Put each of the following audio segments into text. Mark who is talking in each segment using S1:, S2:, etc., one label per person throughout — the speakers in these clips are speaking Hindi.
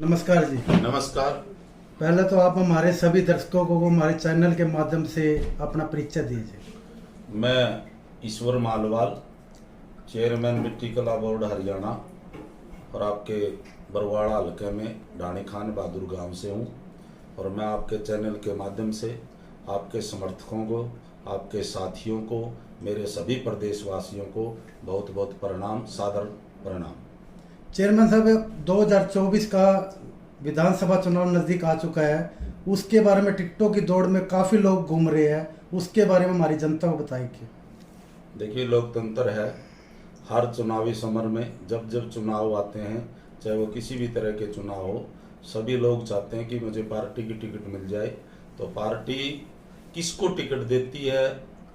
S1: नमस्कार जी।
S2: नमस्कार।
S1: पहले तो आप हमारे सभी दर्शकों को हमारे चैनल के माध्यम से अपना परिचय दीजिए।
S2: मैं ईश्वर मालवाल, चेयरमैन मिट्टी कला बोर्ड हरियाणा और आपके बरवाड़ा हल्के में ढाणी खान बहादुर गांव से हूं। और मैं आपके चैनल के माध्यम से आपके समर्थकों को, आपके साथियों को, मेरे सभी प्रदेशवासियों को बहुत बहुत प्रणाम, सादर प्रणाम।
S1: चेयरमैन साहब, 2024 का विधानसभा चुनाव नज़दीक आ चुका है। उसके बारे में टिकटों की दौड़ में काफ़ी लोग घूम रहे हैं, उसके बारे में हमारी जनता को बताइए।
S2: देखिए, लोकतंत्र है। हर चुनावी समर में जब जब चुनाव आते हैं, चाहे वो किसी भी तरह के चुनाव हो, सभी लोग चाहते हैं कि मुझे पार्टी की टिकट मिल जाए। तो पार्टी किसको टिकट देती है,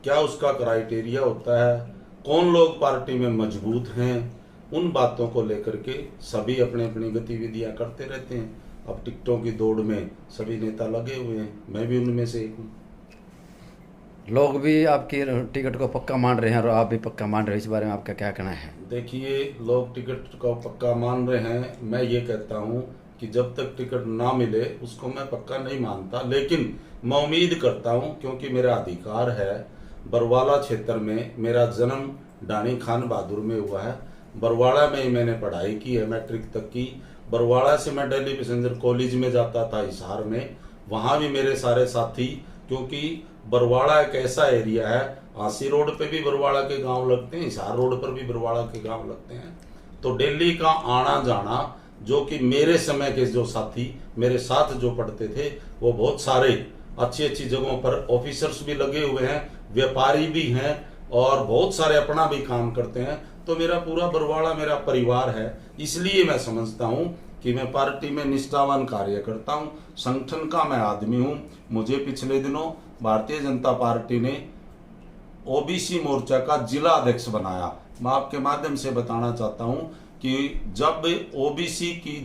S2: क्या उसका क्राइटेरिया होता है, कौन लोग पार्टी में मजबूत हैं, उन बातों को लेकर के सभी अपनी अपनी गतिविधियां करते रहते हैं। अब टिकटों की दौड़ में सभी नेता लगे हुए हैं, मैं भी उनमें से एक हूँ।
S3: लोग भी आपकी टिकट को पक्का मान रहे हैं और आप भी पक्का मान रहे हैं, इस बारे में आपका क्या कहना है?
S2: देखिए, लोग टिकट को पक्का मान रहे हैं। मैं ये कहता हूँ कि जब तक टिकट ना मिले उसको मैं पक्का नहीं मानता, लेकिन मैं उम्मीद करता हूँ, क्योंकि मेरा अधिकार है। बरवाड़ा क्षेत्र में मेरा जन्म ढाणी खान बहादुर में हुआ है। बरवाड़ा में ही मैंने पढ़ाई की है, मैट्रिक तक की। बरवाड़ा से मैं दिल्ली पैसेंजर कॉलेज में जाता था हिसार में, वहाँ भी मेरे सारे साथी, क्योंकि बरवाड़ा एक ऐसा एरिया है, आसी रोड पे भी बरवाड़ा के गांव लगते हैं, हिसार रोड पर भी बरवाड़ा के गांव लगते हैं। तो दिल्ली का आना जाना, जो कि मेरे समय के जो साथी मेरे साथ जो पढ़ते थे, वो बहुत सारे अच्छी अच्छी जगहों पर ऑफिसर्स भी लगे हुए हैं, व्यापारी भी हैं और बहुत सारे अपना भी काम करते हैं। तो मेरा पूरा बरवाड़ा मेरा परिवार है। इसलिए मैं समझता हूँ कि मैं पार्टी में निष्ठावान कार्य करता हूँ, संगठन का मैं आदमी हूँ। मुझे पिछले दिनों भारतीय जनता पार्टी ने ओबीसी मोर्चा का जिला अध्यक्ष बनाया। मैं आपके माध्यम से बताना चाहता हूँ कि जब ओबीसी की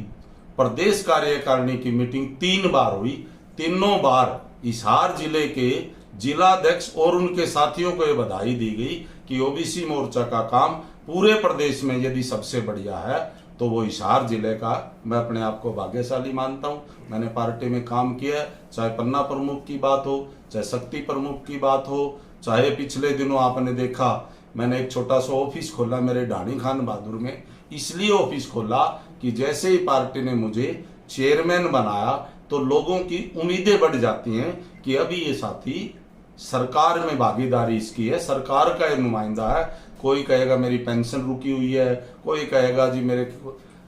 S2: प्रदेश कार्यकारिणी की मीटिंग 3 बार हुई, तीनों बार हिसार जिले के जिलाध्यक्ष और उनके साथियों को ये बधाई दी गई कि ओबीसी मोर्चा का काम पूरे प्रदेश में यदि सबसे बढ़िया है तो वो हिसार जिले का, मैं अपने आप को भाग्यशाली मानता हूँ। मैंने पार्टी में काम किया है, चाहे पन्ना प्रमुख की बात हो, चाहे शक्ति प्रमुख की बात हो, चाहे पिछले दिनों आपने देखा मैंने एक छोटा सा ऑफिस खोला मेरे ढाणी खान बहादुर में। इसलिए ऑफिस खोला कि जैसे ही पार्टी ने मुझे चेयरमैन बनाया तो लोगों की उम्मीदें बढ़ जाती हैं कि अभी ये साथी सरकार में भागीदारी इसकी है, सरकार का ये नुमाइंदा है। कोई कहेगा मेरी पेंशन रुकी हुई है, कोई कहेगा जी मेरे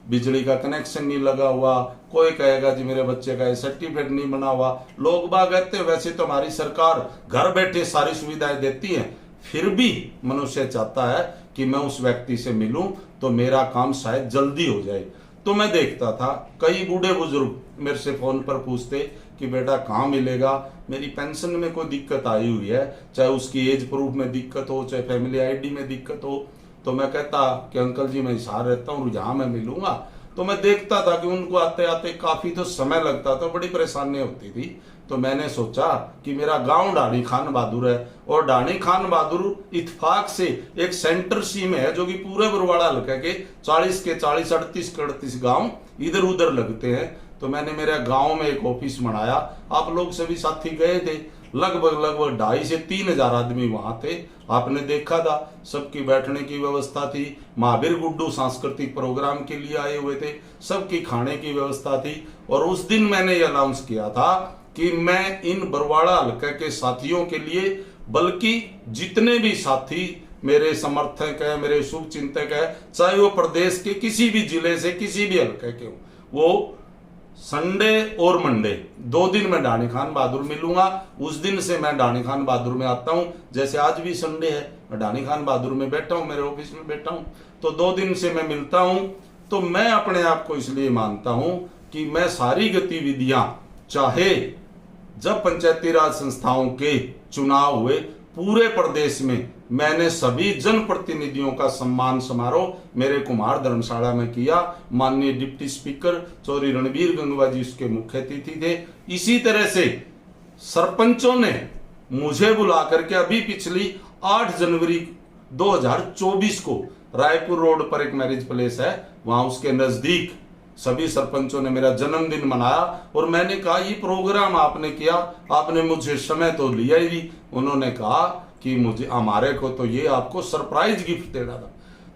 S2: बिजली का कनेक्शन नहीं लगा हुआ, कोई कहेगा जी मेरे बच्चे का सर्टिफिकेट नहीं बना हुआ। लोग बाग कहते हैं वैसे तो हमारी सरकार घर बैठे सारी सुविधाएं देती है, फिर भी मनुष्य चाहता है कि मैं उस व्यक्ति से मिलूं तो मेरा काम शायद जल्दी हो जाए। तो मैं देखता था कई बूढ़े बुजुर्ग मेरे से फोन पर पूछते कि बेटा कहाँ मिलेगा, मेरी पेंशन में कोई दिक्कत आई हुई है, चाहे उसकी एज प्रूफ में दिक्कत हो, चाहे फैमिली आईडी में दिक्कत हो। तो मैं कहता कि अंकल जी मैं हिसार रहता हूँ, यहाँ मैं मिलूंगा। तो मैं देखता था कि उनको आते आते काफी तो समय लगता था, बड़ी परेशानी होती थी। तो मैंने सोचा कि मेरा गांव ढाणी खान बहादुर है और ढाणी खान बहादुर इत्तेफाक से एक सेंटर सी में है, जो कि पूरे बरवाड़ा हल्के के 40 के 40 38 गांव इधर उधर लगते हैं। तो मैंने मेरे गांव में एक ऑफिस बनाया। आप लोग सभी साथी गए थे, लगभग 2,500 से 3,000 आदमी वहां थे। आपने देखा था सबकी बैठने की व्यवस्था थी, महावीर गुड्डू सांस्कृतिक प्रोग्राम के लिए आए हुए थे, सबकी खाने की व्यवस्था थी। और उस दिन मैंने ये अनाउंस किया था कि मैं इन बरवाड़ा हल्के के साथियों के लिए, बल्कि जितने भी साथी मेरे समर्थक है, मेरे शुभ चिंतक है, चाहे वो प्रदेश के किसी भी जिले से किसी भी हल्के के हो, वो संडे और मंडे 2 दिन मैं ढाणी खान बहादुर मिलूंगा। उस दिन से मैं ढाणी खान बहादुर में आता हूं। जैसे आज भी संडे है, मैं ढाणी खान बहादुर में बैठा हूं, मेरे ऑफिस में बैठा हूं, तो 2 दिन से मैं मिलता हूं। तो मैं अपने आप को इसलिए मानता हूं कि मैं सारी गतिविधियां, चाहे जब पंचायती राज संस्थाओं के चुनाव हुए पूरे प्रदेश में, मैंने सभी जनप्रतिनिधियों का सम्मान समारोह मेरे कुमार धर्मशाला में किया। माननीय डिप्टी स्पीकर चौधरी रणबीर गंगवा जी उसके मुख्य अतिथि थे। इसी तरह से सरपंचों ने मुझे बुला करके अभी पिछली 8 जनवरी 2024 को रायपुर रोड पर एक मैरिज प्लेस है, वहां उसके नजदीक सभी सरपंचों ने मेरा जन्मदिन मनाया और मैंने कहा ये प्रोग्राम आपने किया, आपने मुझे समय तो लिया ही। उन्होंने कहा कि मुझे हमारे को तो ये आपको सरप्राइज गिफ्ट देना था।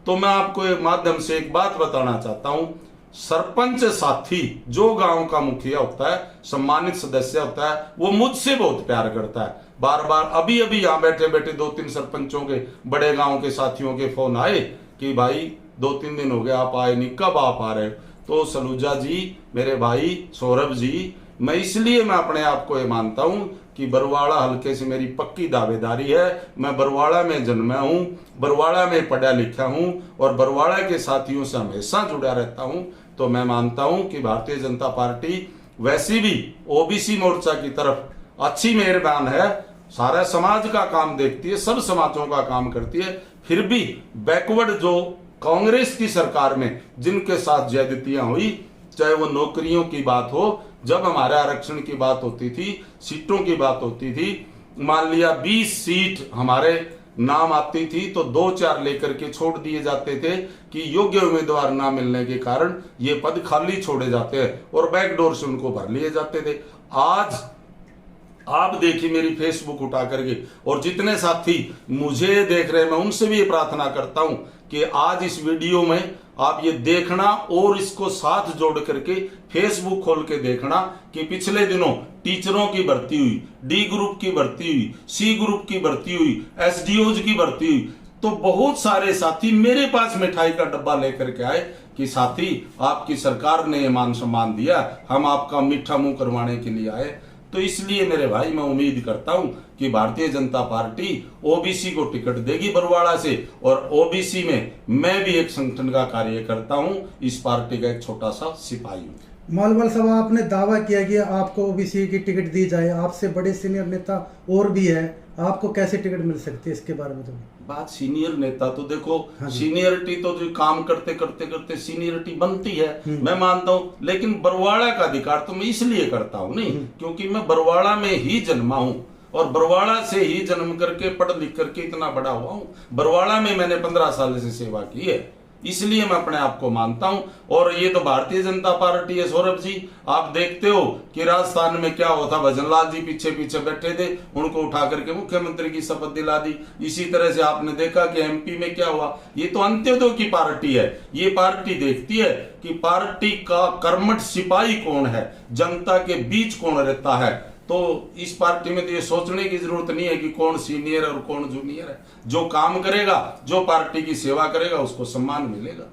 S2: तो मैं आपको एक माध्यम से एक बात बताना चाहता हूं, सरपंच साथी जो गांव का मुखिया होता है, सम्मानित सदस्य होता है, वो मुझसे बहुत प्यार करता है। बार बार अभी यहां बैठे बैठे 2-3 सरपंचों के, बड़े गांव के साथियों के फोन आए कि भाई 2-3 दिन हो गए आप आए नहीं, कब आप आ रहे हो? तो सलूजा जी, मेरे भाई सौरभ जी, मैं इसलिए मैं अपने आप को ये मानता हूं कि बरवाड़ा हल्के से मेरी पक्की दावेदारी है। मैं बरवाड़ा में जन्मा हूं, बरवाड़ा में पढ़ा लिखा हूं और बरवाड़ा के साथियों से हमेशा जुड़ा रहता हूं। तो मैं मानता हूं कि भारतीय जनता पार्टी वैसी भी ओबीसी मोर्चा की तरफ अच्छी मेहरबान है, सारा समाज का काम देखती है, सब समाजों का काम करती है। फिर भी बैकवर्ड जो कांग्रेस की सरकार में जिनके साथ ज्यादतियां हुई, चाहे वो नौकरियों की बात हो, जब हमारे आरक्षण की बात होती थी, सीटों की बात होती थी, मान लिया 20 सीट हमारे नाम आती थी तो 2-4 लेकर के छोड़ दिए जाते थे कि योग्य उम्मीदवार ना मिलने के कारण ये पद खाली छोड़े जाते हैं और बैकडोर से उनको भर लिए जाते थे। आज आप देखिए मेरी फेसबुक उठा करके, और जितने साथी मुझे देख रहे हैं मैं उनसे भी ये प्रार्थना करता हूं कि आज इस वीडियो में आप ये देखना और इसको साथ जोड़ करके फेसबुक खोल के देखना कि पिछले दिनों टीचरों की भर्ती हुई, डी ग्रुप की भर्ती हुई, सी ग्रुप की भर्ती हुई, एसडीओज की भर्ती हुई। तो बहुत सारे साथी मेरे पास मिठाई का डब्बा लेकर के आए कि साथी आपकी सरकार ने मान सम्मान दिया, हम आपका मीठा मुंह करवाने के लिए आए। तो इसलिए मेरे भाई मैं उम्मीद करता हूं कि भारतीय जनता पार्टी ओबीसी को टिकट देगी बरवाड़ा से, और ओबीसी में मैं भी एक संगठन का कार्य करता हूं, इस पार्टी का एक छोटा सा सिपाही हूं।
S1: मालवाल साहब, आपने दावा किया कि आपको ओबीसी की टिकट दी जाए, आपसे बड़े सीनियर नेता और भी है, आपको कैसे टिकट मिल सकती है, इसके बारे में तो
S2: बात सीनियर नेता तो देखो, सीनियरिटी तो जो काम करते करते करते सीनियरिटी बनती है, मैं मानता हूं, लेकिन बरवाड़ा का अधिकार तो मैं इसलिए करता हूं नहीं क्योंकि मैं बरवाड़ा में ही जन्मा हूं और बरवाड़ा से ही जन्म करके पढ़ लिख करके इतना बड़ा हुआ हूं। बरवाड़ा में मैंने 15 साल से सेवा की है, इसलिए मैं अपने आप को मानता हूं। और ये तो भारतीय जनता पार्टी है सौरभ जी, आप देखते हो कि राजस्थान में क्या हुआ था, भजनलाल जी पीछे पीछे बैठे थे, उनको उठा करके मुख्यमंत्री की शपथ दिला दी। इसी तरह से आपने देखा कि एमपी में क्या हुआ। ये तो अंत्योदय की पार्टी है, ये पार्टी देखती है कि पार्टी का कर्मठ सिपाही कौन है, जनता के बीच कौन रहता है। तो इस पार्टी में तो ये सोचने की जरूरत नहीं है कि कौन सीनियर और कौन जूनियर है। जो काम करेगा, जो पार्टी की सेवा करेगा, उसको सम्मान मिलेगा।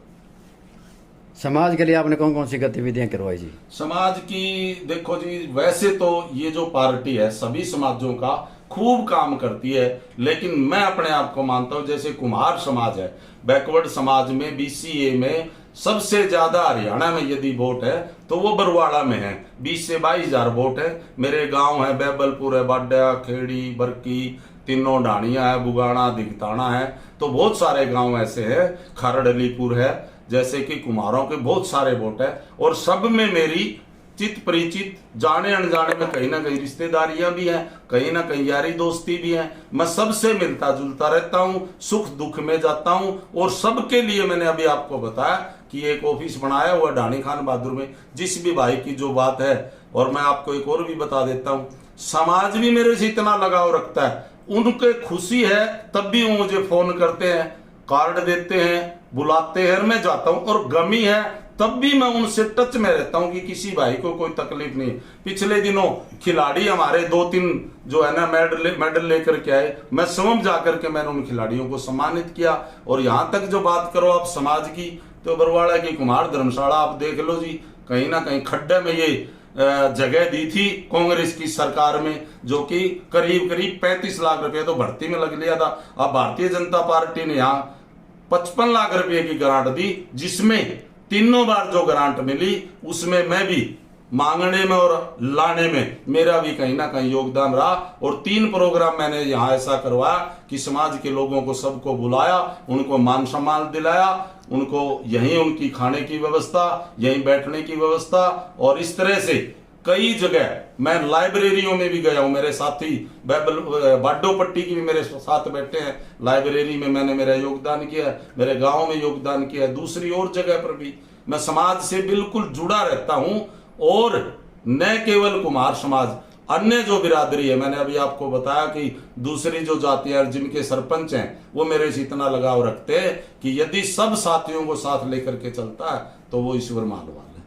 S3: समाज के लिए आपने कौन कौन सी गतिविधियां करवाई जी?
S2: समाज की देखो जी, वैसे तो ये जो पार्टी है सभी समाजों का खूब काम करती है, लेकिन मैं अपने आप को मानता हूं जैसे कुम्हार समाज है, बैकवर्ड समाज में, बीसीए में सबसे ज्यादा हरियाणा में यदि वोट है तो वो बरवाड़ा में है, 20 से 22 हजार वोट है। मेरे गांव है, बैबलपुर है, बाड्या, खेड़ी, बरकी, तीनों ढाणिया है, बुगाना, दिगताना है, तो बहुत सारे गांव ऐसे हैं, खरड़लीपुर है, जैसे कि कुम्हारों के बहुत सारे वोट है। और सब में मेरी चित परिचित, जाने अनजाने में कहीं ना कहीं रिश्तेदारियां भी हैं, कहीं ना कहीं यारी दोस्ती भी है। मैं सबसे मिलता जुलता रहता हूं, सुख दुख में जाता हूं, और सबके लिए मैंने अभी आपको बताया कि एक ऑफिस बनाया हुआ ढाणी खान बहादुर में, जिस भी भाई की जो बात है। और मैं आपको एक और भी बता देता हूं, समाज भी मेरे से इतना लगाव रखता है, उनके खुशी है तब भी वो मुझे फोन करते हैं, कार्ड देते हैं, बुलाते हैं, मैं जाता हूं। और गमी है तब भी मैं उनसे टच में रहता हूं कि किसी भाई को कोई तकलीफ नहीं। पिछले दिनों खिलाड़ी हमारे 2-3 जो है ना मेडल लेकर के आए, मैं स्वयं जाकर के मैंने उन खिलाड़ियों को सम्मानित किया। और यहां तक जो बात करो आप समाज की, तो बरवाड़ा की कुम्हार धर्मशाला आप देख लो जी, कहीं ना कहीं खड्डे में ये जगह दी थी कांग्रेस की सरकार में, जो कि करीब करीब 35 लाख रुपए तो भर्ती में लग लिया था। अब भारतीय जनता पार्टी ने यहाँ 55 लाख रुपए की ग्रांट दी, जिसमें तीनों बार जो ग्रांट मिली उसमें मैं भी मांगने में और लाने में मेरा भी कहीं ना कहीं योगदान रहा। और 3 प्रोग्राम मैंने यहाँ ऐसा करवाया कि समाज के लोगों को सबको बुलाया, उनको मान सम्मान दिलाया, उनको यहीं उनकी खाने की व्यवस्था, यहीं बैठने की व्यवस्था। और इस तरह से कई जगह मैं लाइब्रेरियों में भी गया हूं, मेरे साथी बाडोपट्टी की भी मेरे साथ बैठे हैं, लाइब्रेरी में मैंने मेरा योगदान किया, मेरे गांव में योगदान किया, दूसरी और जगह पर भी मैं समाज से बिल्कुल जुड़ा रहता हूं, और न केवल कुम्हार समाज, अन्य जो बिरादरी है, मैंने अभी आपको बताया कि दूसरी जो जातियां जिनके सरपंच हैं वो मेरे से इतना लगाव रखते हैं कि यदि सब साथियों को साथ लेकर के चलता है तो वो ईश्वर मालवाल है।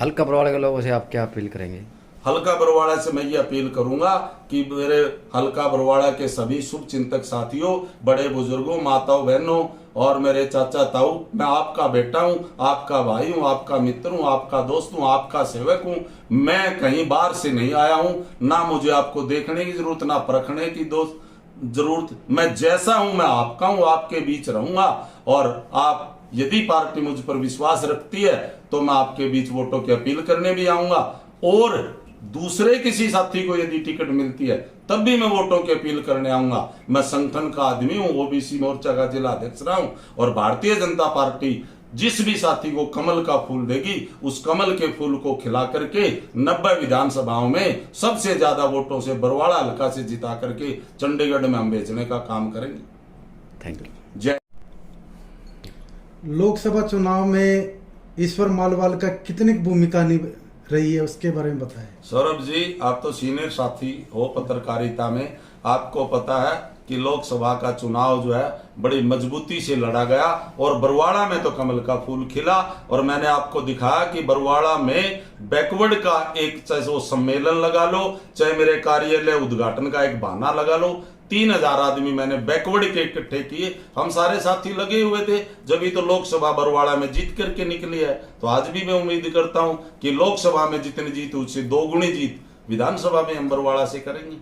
S3: हल्का बरवाड़ा के लोगों से आप क्या अपील करेंगे?
S2: हल्का बरवाड़ा से मैं ये अपील करूंगा कि मेरे हल्का बरवाड़ा के सभी शुभ चिंतक साथियों, बड़े बुजुर्गों, माताओं, बहनों और मेरे चाचा ताऊ, मैं आपका बेटा हूं, आपका भाई हूं, आपका मित्र हूं, आपका दोस्त हूं, आपका सेवक हूं। मैं कहीं बाहर से नहीं आया हूं, ना मुझे आपको देखने की जरूरत, ना परखने की जरूरत। मैं जैसा हूं मैं आपका हूं, आपके बीच रहूंगा, और आप यदि पार्टी मुझ पर विश्वास रखती है तो मैं आपके बीच वोटों की अपील करने भी आऊंगा, और दूसरे किसी साथी को यदि टिकट मिलती है तब भी मैं वोटों की अपील करने आऊंगा। मैं संगठन का आदमी हूं, ओबीसी मोर्चा का जिला अध्यक्ष रहा हूं, और भारतीय जनता पार्टी जिस भी साथी को कमल का फूल देगी उस कमल के फूल को खिला करके 90 विधानसभाओं में सबसे ज्यादा वोटों से बरवाड़ा हल्का से जिता करके चंडीगढ़ में हम भेजने का काम करेंगे।
S3: Thank you.
S2: जय।
S1: लोकसभा चुनाव में ईश्वर मालवाल का कितनी भूमिका रही है, उसके बारे में बताएं।
S2: सौरभ जी, आप तो सीनियर साथी हो पत्रकारिता में, आपको पता है कि लोकसभा का चुनाव जो है बड़ी मजबूती से लड़ा गया, और बरवाड़ा में तो कमल का फूल खिला। और मैंने आपको दिखाया कि बरवाड़ा में बैकवर्ड का एक, चाहे वो सम्मेलन लगा लो, चाहे मेरे कार्यालय उद्घाटन का एक बहाना लगा लो, 3000 आदमी मैंने बैकवर्ड के इकट्ठे किए। हम सारे साथी लगे हुए थे, जब ही तो लोकसभा बरवाड़ा में जीत करके निकली है। तो आज भी मैं उम्मीद करता हूं कि लोकसभा में जितनी जीत उससे 2 गुनी जीत विधानसभा में हम बरवाड़ा से करेंगे।